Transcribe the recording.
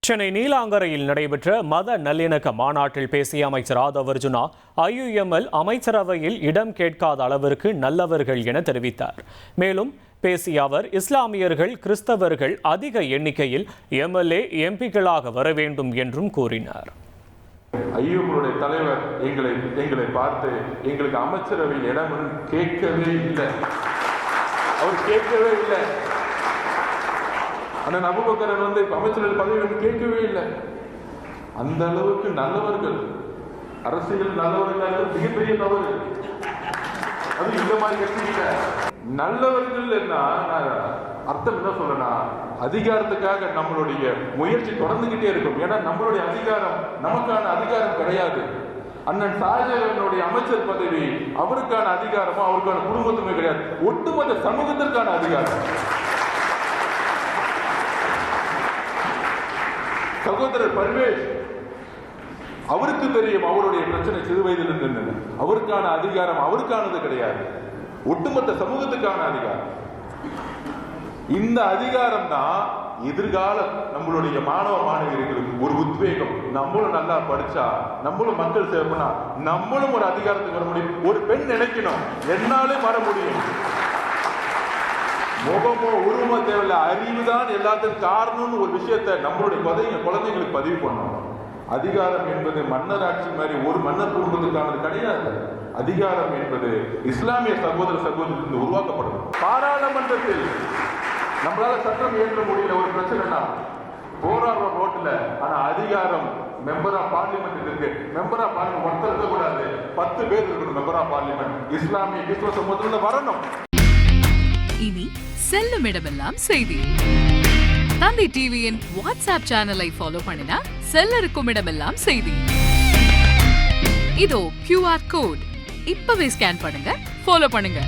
சென்னை நீலாங்கரையில் நடைபெற்ற மத நல்லிணக்க மாநாட்டில் பேசிய அமைச்சர் ஆதவ் அர்ஜுனா IUML அமைச்சரவையில் இடம் கேட்காத அளவிற்கு நல்லவர்கள் என தெரிவித்தார். மேலும் பேசிய அவர் இஸ்லாமியர்கள் கிறிஸ்தவர்கள் அதிக எண்ணிக்கையில் MLA MPக்களாக வர வேண்டும் என்றும் கூறினார். ஐயுடைய தலைவர் எங்களை பார்த்து எங்களுக்கு அமைச்சரவையில் இடம் கேட்கவே இல்லை. அவர் கேட்கவே இல்லை. அண்ணன் அபூபக்கர் அமைச்சர்கள் பதவி கேட்கவே இல்லை. அந்த அளவுக்கு நல்லவர்கள், அரசியல் நல்லவர்கள் மிகப்பெரிய தவறு. அது இந்த மாதிரி கட்சியில நல்லவர்கள் என்ன அர்த்தம் என்ன சொல்றேன்னா, அதிகாரத்துக்காக நம்மளுடைய முயற்சி தொடர்ந்துகிட்டே இருக்கும். ஏன்னா நம்மளுடைய அதிகாரம் நமக்கான அதிகாரம் கிடையாது. அண்ணன் ஷாஜகானுடைய அமைச்சர் பதவி அவருக்கான அதிகாரமோ அவருக்கான குடும்பத்துமே கிடையாது, ஒட்டுமொத்த சமூகத்திற்கான அதிகாரம். சகோதரர் பர்வேஷ் அவருக்கு தெரியும் அவருடைய பிரச்சனை சிறு வயதிலிருந்து. அவருக்கான அதிகாரம் அவருக்கானது கிடையாது, ஒட்டுமொத்த சமூகத்துக்கான அதிகாரம். இந்த அதிகாரம் தான் எதிர்கால நம்மளுடைய மாணவ மாணவியர்களுக்கு ஒரு உத்வேகம். நம்மளும் நல்லா படிச்சா, நம்மளும் மக்கள் சேவை பண்ணா, நம்மளும் ஒரு அதிகாரத்துக்கு வர முடியும். ஒரு பெண் நினைக்கணும், என்னாலே வர முடியும். முகமோ உருவமோ தேவையில்லை, அறிவுதான் எல்லாத்துக்கும் காரணம்னு ஒரு விஷயத்தை நம்மளுடைய குழந்தைங்களுக்கு பதிவு பண்ணணும். அதிகாரம் என்பது மன்னர் ஆட்சி மாதிரி ஒரு மன்னர் குடும்பத்துக்கானது கிடையாது. அதிகாரம் என்பது இஸ்லாமிய சகோதர சகோதரிலிருந்து உருவாக்கப்படும். பாராளுமன்றத்தில் நம்மளால சட்டம் இயற்ற முடியல, ஒரு பிரச்சனைனா போராடுற ரோட்ல. ஆனா அதிகாரம் மெம்பர் ஆஃப் பார்லிமெண்ட் இருக்கு. மெம்பர் ஆஃப் பார்லிமெண்ட் ஒருத்தர் இருக்கக்கூடாது, 10 பேர் இருக்கணும் மெம்பர் ஆஃப் பார்லிமெண்ட். இஸ்லாமிய கிறிஸ்துவ சமூகத்துல வரணும். இனி செல்லும் இடமெல்லாம் செய்தி. தந்தை டிவியின் வாட்ஸ்அப் சேனலை ஃபாலோ பண்ணினா செல்ல இருக்கும் இடமெல்லாம் செய்தி. இதோ QR கோட், இப்பவே ஸ்கேன் பண்ணுங்க, ஃபாலோ பண்ணுங்க.